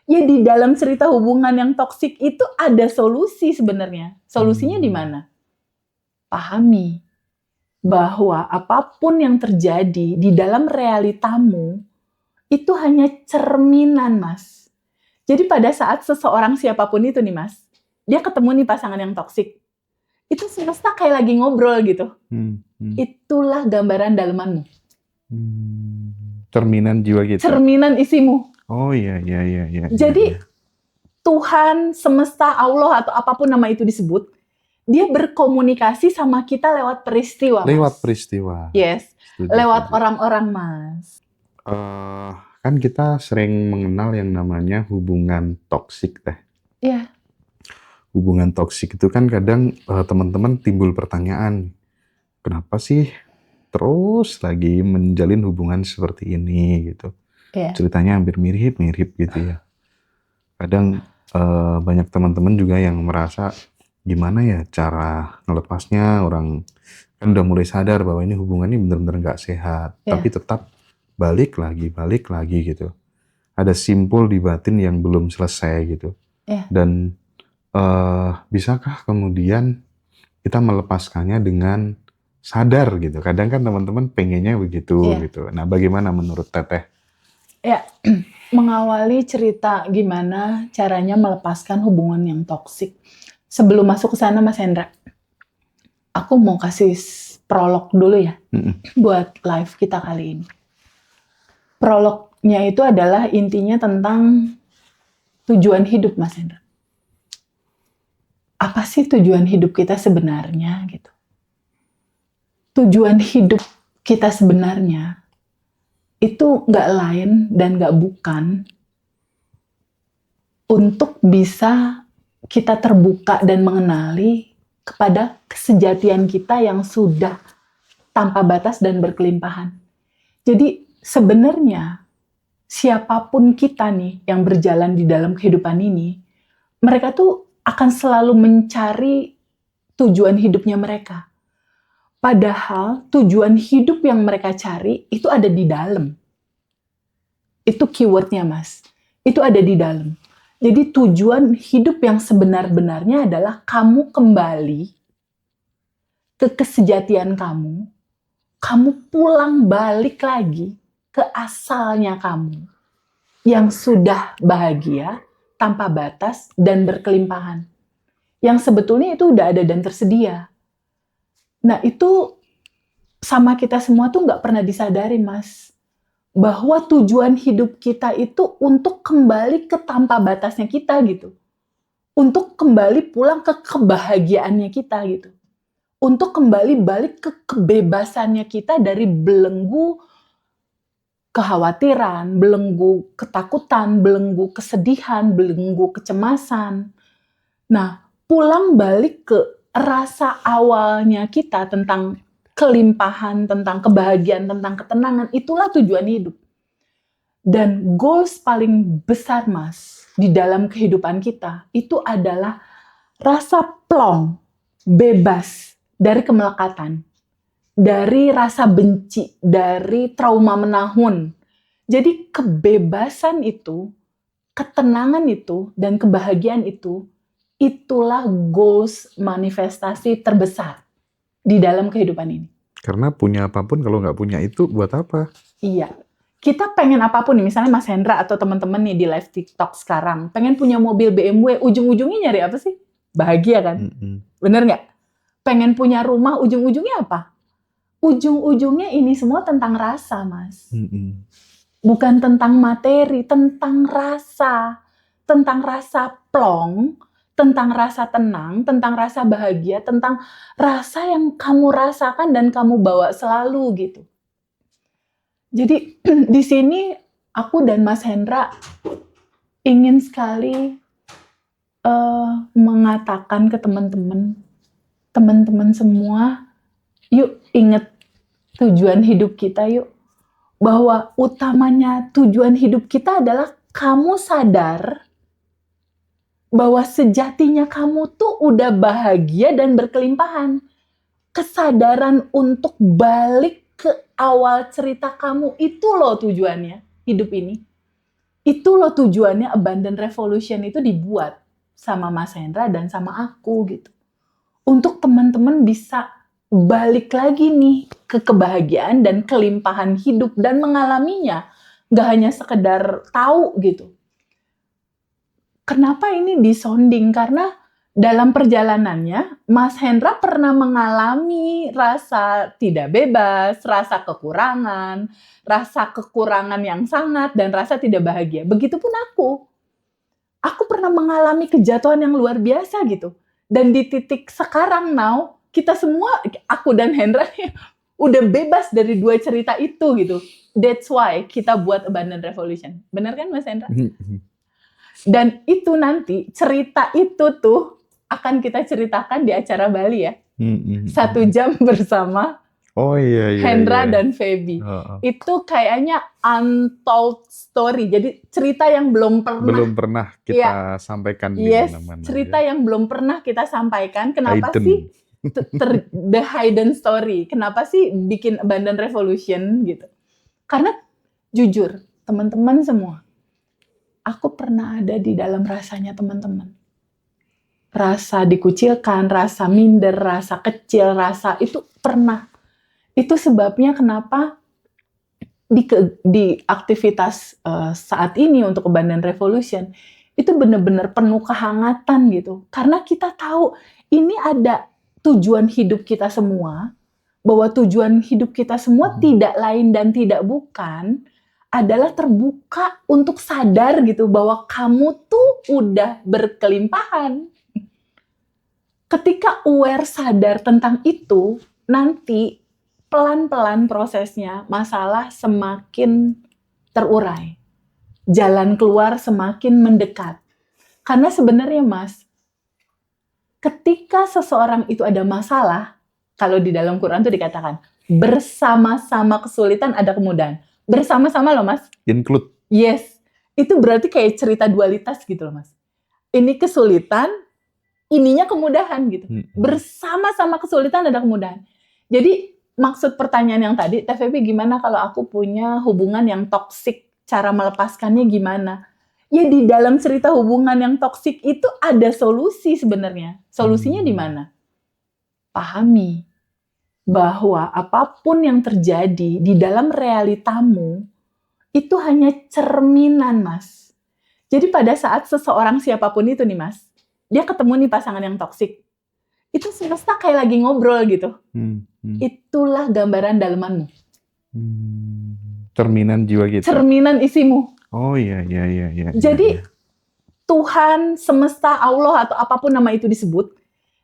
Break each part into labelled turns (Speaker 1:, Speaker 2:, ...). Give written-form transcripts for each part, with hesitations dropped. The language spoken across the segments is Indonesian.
Speaker 1: Ya di dalam cerita hubungan yang toksik itu ada solusi sebenarnya. Solusinya di mana? Pahami bahwa apapun yang terjadi di dalam realitamu itu hanya cerminan, Mas. Jadi pada saat seseorang siapapun itu nih, Mas, dia ketemu nih pasangan yang toksik. Itu semesta kayak lagi ngobrol gitu. Itulah gambaran dalemanmu.
Speaker 2: Cerminan jiwa kita.
Speaker 1: Cerminan isimu.
Speaker 2: Oh iya.
Speaker 1: Jadi Tuhan, semesta, Allah atau apapun nama itu disebut, dia berkomunikasi sama kita lewat peristiwa, Mas.
Speaker 2: Lewat peristiwa.
Speaker 1: Yes. Lewat orang-orang, Mas.
Speaker 2: Kan kita sering mengenal yang namanya hubungan toksik, Teh.
Speaker 1: Iya.
Speaker 2: Hubungan toksik itu kan kadang teman-teman timbul pertanyaan, kenapa sih terus lagi menjalin hubungan seperti ini gitu.
Speaker 1: Iya.
Speaker 2: Ceritanya hampir mirip-mirip gitu ya. Kadang banyak teman-teman juga yang merasa gimana ya cara ngelepasnya, orang kan udah mulai sadar bahwa ini hubungan ini benar-benar nggak sehat, tapi tetap balik lagi gitu. Ada simpul di batin yang belum selesai gitu. Dan bisakah kemudian kita melepaskannya dengan sadar gitu? Kadang kan teman-teman pengennya begitu gitu. Nah, bagaimana menurut Teteh?
Speaker 1: Ya, mengawali cerita gimana caranya melepaskan hubungan yang toksik. Sebelum masuk ke sana, Mas Hendra, aku mau kasih prolog dulu ya, buat live kita kali ini. Prolognya itu adalah intinya tentang tujuan hidup, Mas Hendra. Apa sih tujuan hidup kita sebenarnya gitu? Tujuan hidup kita sebenarnya itu nggak lain dan nggak bukan untuk bisa kita terbuka dan mengenali kepada kesejatian kita yang sudah tanpa batas dan berkelimpahan. Jadi sebenarnya siapapun kita nih yang berjalan di dalam kehidupan ini, mereka tuh akan selalu mencari tujuan hidupnya mereka. Padahal tujuan hidup yang mereka cari itu ada di dalam. Itu keywordnya, Mas. Itu ada di dalam. Jadi tujuan hidup yang sebenar-benarnya adalah kamu kembali ke kesejatian kamu. Kamu pulang balik lagi ke asalnya kamu. Yang sudah bahagia, tanpa batas, dan berkelimpahan. Yang sebetulnya itu udah ada dan tersedia. Nah itu sama kita semua tuh nggak pernah disadari, Mas. Bahwa tujuan hidup kita itu untuk kembali ke tanpa batasnya kita gitu. Untuk kembali pulang ke kebahagiaannya kita gitu. Untuk kembali balik ke kebebasannya kita dari belenggu kekhawatiran, belenggu ketakutan, belenggu kesedihan, belenggu kecemasan. Nah, pulang balik ke rasa awalnya kita tentang kelimpahan, tentang kebahagiaan, tentang ketenangan, itulah tujuan hidup. Dan goals paling besar, Mas, di dalam kehidupan kita, itu adalah rasa plong, bebas dari kemelekatan, dari rasa benci, dari trauma menahun. Jadi kebebasan itu, ketenangan itu, dan kebahagiaan itu, itulah goals manifestasi terbesar di dalam kehidupan ini.
Speaker 2: Karena punya apapun kalau nggak punya itu buat apa?
Speaker 1: Iya. Kita pengen apapun nih, misalnya Mas Hendra atau teman-teman nih di live TikTok sekarang, pengen punya mobil BMW, ujung-ujungnya nyari apa sih? Bahagia kan? Bener nggak? Pengen punya rumah, ujung-ujungnya apa? Ujung-ujungnya ini semua tentang rasa, Mas. Bukan tentang materi, tentang rasa. Tentang rasa plong, tentang rasa tenang, tentang rasa bahagia, tentang rasa yang kamu rasakan dan kamu bawa selalu gitu. Jadi di sini aku dan Mas Hendra ingin sekali mengatakan ke teman-teman semua, yuk ingat tujuan hidup kita yuk. Bahwa utamanya tujuan hidup kita adalah kamu sadar bahwa sejatinya kamu tuh udah bahagia dan berkelimpahan. Kesadaran untuk balik ke awal cerita kamu itu loh tujuannya hidup ini. Itu loh tujuannya Abundant Revolution itu dibuat sama Mas Hendra dan sama aku gitu. Untuk teman-teman bisa balik lagi nih ke kebahagiaan dan kelimpahan hidup dan mengalaminya. Nggak hanya sekedar tahu gitu. Kenapa ini disonding? Karena dalam perjalanannya, Mas Hendra pernah mengalami rasa tidak bebas, rasa kekurangan yang sangat, dan rasa tidak bahagia. Begitupun aku. Aku pernah mengalami kejatuhan yang luar biasa gitu. Dan di titik sekarang now, kita semua, aku dan Hendra, udah bebas dari dua cerita itu gitu. That's why kita buat Abundant Revolution. Benar kan Mas Hendra? Dan itu nanti, cerita itu tuh akan kita ceritakan di acara Bali ya. 1 jam bersama Hendra dan Feby. Itu kayaknya untold story. Jadi cerita yang belum pernah
Speaker 2: kita sampaikan di mana-mana.
Speaker 1: Cerita yang belum pernah kita sampaikan. Kenapa sih the hidden story? Kenapa sih bikin Abundant Revolution gitu? Karena jujur, teman-teman semua, aku pernah ada di dalam rasanya teman-teman. Rasa dikucilkan, rasa minder, rasa kecil, rasa itu pernah. Itu sebabnya kenapa di aktivitas saat ini untuk Abundant Revolution itu benar-benar penuh kehangatan gitu. Karena kita tahu ini ada tujuan hidup kita semua, bahwa tujuan hidup kita semua tidak lain dan tidak bukan adalah terbuka untuk sadar gitu bahwa kamu tuh udah berkelimpahan. Ketika aware sadar tentang itu, nanti pelan-pelan prosesnya masalah semakin terurai. Jalan keluar semakin mendekat. Karena sebenarnya Mas, ketika seseorang itu ada masalah, kalau di dalam Quran itu dikatakan, bersama-sama kesulitan ada kemudahan. Bersama-sama loh Mas.
Speaker 2: Include.
Speaker 1: Yes. Itu berarti kayak cerita dualitas gitu loh Mas. Ini kesulitan, ininya kemudahan gitu. Bersama-sama kesulitan ada kemudahan. Jadi maksud pertanyaan yang tadi, TVP gimana kalau aku punya hubungan yang toksik, cara melepaskannya gimana? Ya di dalam cerita hubungan yang toksik itu ada solusi sebenarnya. Solusinya di mana? Pahami bahwa apapun yang terjadi di dalam realitamu itu hanya cerminan, Mas. Jadi pada saat seseorang siapapun itu nih, Mas, dia ketemu nih pasangan yang toksik, itu semesta kayak lagi ngobrol gitu. Itulah gambaran dalemanmu.
Speaker 2: Cerminan jiwa kita.
Speaker 1: Cerminan isimu.
Speaker 2: Oh iya.
Speaker 1: Jadi Tuhan, semesta, Allah atau apapun nama itu disebut,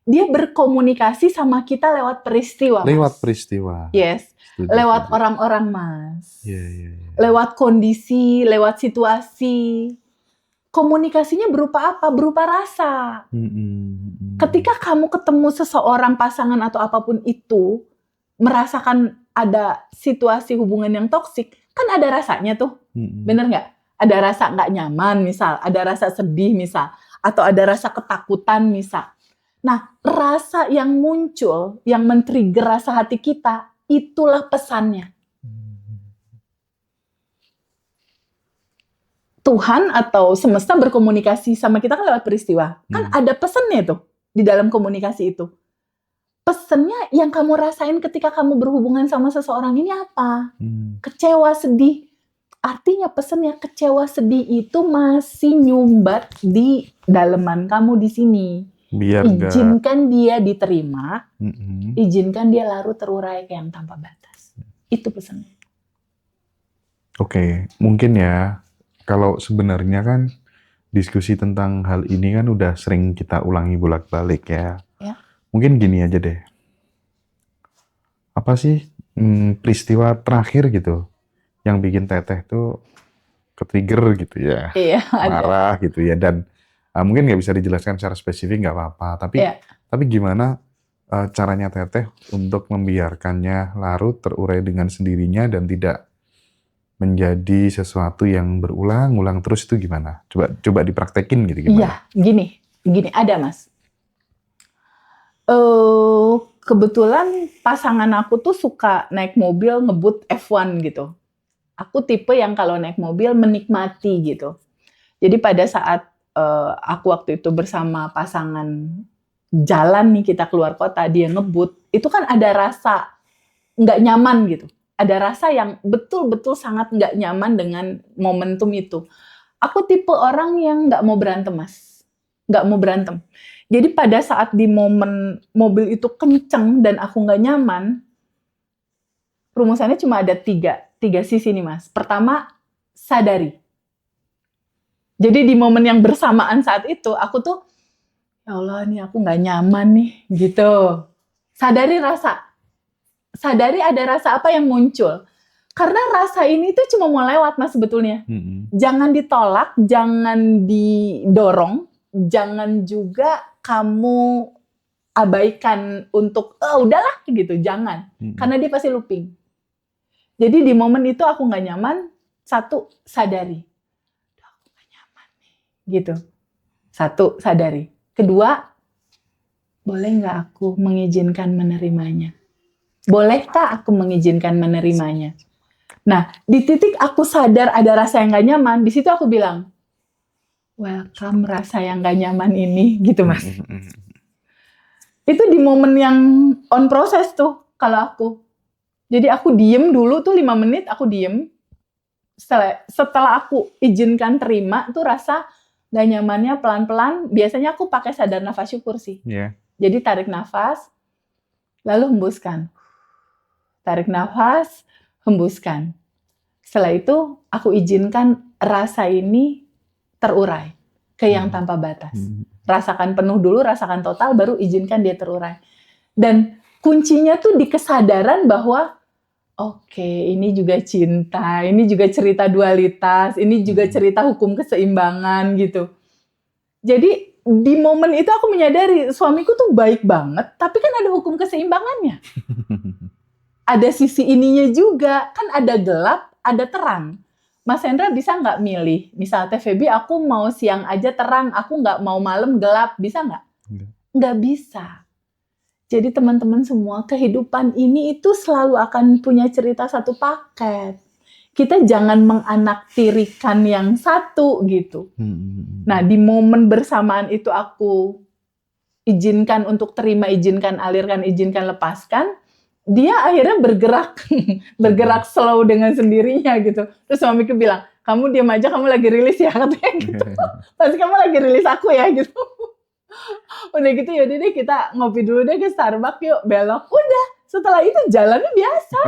Speaker 1: dia berkomunikasi sama kita lewat peristiwa.
Speaker 2: Lewat peristiwa.
Speaker 1: Yes. Lewat orang-orang, Mas.
Speaker 2: Iya.
Speaker 1: Lewat kondisi, lewat situasi. Komunikasinya berupa apa? Berupa rasa. Ketika kamu ketemu seseorang, pasangan atau apapun itu, merasakan ada situasi hubungan yang toksik, kan ada rasanya tuh. Bener nggak? Ada rasa nggak nyaman misal, ada rasa sedih misal, atau ada rasa ketakutan misal. Nah, rasa yang muncul, yang men-trigger rasa hati kita, itulah pesannya. Tuhan atau semesta berkomunikasi sama kita kan lewat peristiwa. Kan ada pesannya tuh di dalam komunikasi itu. Pesannya yang kamu rasain ketika kamu berhubungan sama seseorang ini apa? Kecewa, sedih. Artinya pesannya kecewa, sedih itu masih nyumbat di daleman kamu di sini.
Speaker 2: Biar
Speaker 1: izinkan dia diterima, izinkan dia larut terurai kayak yang tanpa batas. Itu pesannya.
Speaker 2: Oke, mungkin ya, kalau sebenarnya kan diskusi tentang hal ini kan udah sering kita ulangi bolak-balik ya. Mungkin gini aja deh. Apa sih peristiwa terakhir gitu yang bikin Teteh tuh ke-trigger gitu ya. Marah gitu ya, dan mungkin nggak bisa dijelaskan secara spesifik, nggak apa-apa. Tapi gimana caranya Teteh untuk membiarkannya larut terurai dengan sendirinya dan tidak menjadi sesuatu yang berulang-ulang terus, itu gimana? Coba dipraktekin gitu gimana?
Speaker 1: Iya, gini ada Mas. Kebetulan pasangan aku tuh suka naik mobil ngebut F1 gitu. Aku tipe yang kalau naik mobil menikmati gitu. Jadi pada saat aku waktu itu bersama pasangan jalan nih, kita keluar kota, dia ngebut, itu kan ada rasa nggak nyaman gitu. Ada rasa yang betul-betul sangat nggak nyaman dengan momentum itu. Aku tipe orang yang nggak mau berantem, Mas. Nggak mau berantem. Jadi pada saat di momen mobil itu kenceng dan aku nggak nyaman, rumusannya cuma ada tiga sisi nih, Mas. Pertama, sadari. Jadi di momen yang bersamaan saat itu, aku tuh, ya Allah nih aku nggak nyaman nih, gitu. Sadari ada rasa apa yang muncul. Karena rasa ini tuh cuma mau lewat, Mas, sebetulnya. Jangan ditolak, jangan didorong, jangan juga kamu abaikan untuk, udahlah gitu, jangan. Karena dia pasti looping. Jadi di momen itu aku nggak nyaman, satu, sadari. Aku nggak nyaman nih, gitu. Satu, sadari. Kedua, boleh nggak aku mengizinkan menerimanya? Bolehkah aku mengizinkan menerimanya? Nah, di titik aku sadar ada rasa yang nggak nyaman, di situ aku bilang, welcome rasa yang nggak nyaman ini, gitu, Mas. Itu di momen yang on proses tuh, kalau aku. Jadi aku diem dulu tuh 5 menit, aku diem. Setelah aku izinkan terima, tuh rasa nggak nyamannya pelan-pelan, biasanya aku pakai sadar nafas syukur sih. Jadi tarik nafas, lalu hembuskan. Tarik nafas, hembuskan. Setelah itu, aku izinkan rasa ini terurai ke yang tanpa batas. Rasakan penuh dulu, rasakan total, baru izinkan dia terurai. Dan kuncinya tuh di kesadaran bahwa, oke, ini juga cinta, ini juga cerita dualitas, ini juga cerita hukum keseimbangan gitu. Jadi di momen itu aku menyadari suamiku tuh baik banget, tapi kan ada hukum keseimbangannya. Ada sisi ininya juga, kan ada gelap, ada terang. Mas Hendra bisa nggak milih? Misalnya Feby, aku mau siang aja terang, aku nggak mau malam gelap, bisa nggak? Nggak bisa. Jadi teman-teman semua, kehidupan ini itu selalu akan punya cerita satu paket. Kita jangan menganaktirikan yang satu gitu. Nah, di momen bersamaan itu aku izinkan untuk terima, izinkan alirkan, izinkan lepaskan, dia akhirnya bergerak slow dengan sendirinya gitu. Terus suamiku bilang, kamu diam aja, kamu lagi rilis ya, katanya gitu. Pasti kamu lagi rilis aku ya gitu. Udah gitu yaudah deh kita ngopi dulu deh ke Starbucks yuk, belok. Udah, setelah itu jalannya biasa.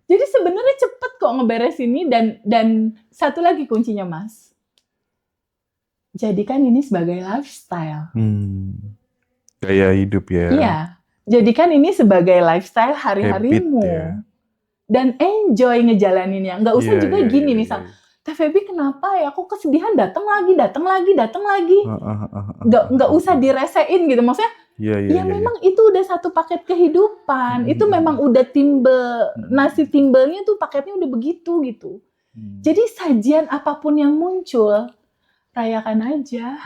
Speaker 1: Jadi sebenarnya cepet kok ngeberes ini dan satu lagi kuncinya, Mas. Jadikan ini sebagai lifestyle.
Speaker 2: Gaya hidup ya.
Speaker 1: Iya. Jadikan ini sebagai lifestyle hari-harimu.
Speaker 2: Ya.
Speaker 1: Dan enjoy ngejalaninnya. Nggak usah juga gini, misal, Teh Feby kenapa ya? Aku kesedihan datang lagi. Nggak usah diresein gitu. Maksudnya, memang itu udah satu paket kehidupan. Itu memang udah timbel, nasi timbelnya tuh paketnya udah begitu gitu. Jadi sajian apapun yang muncul, rayakan aja.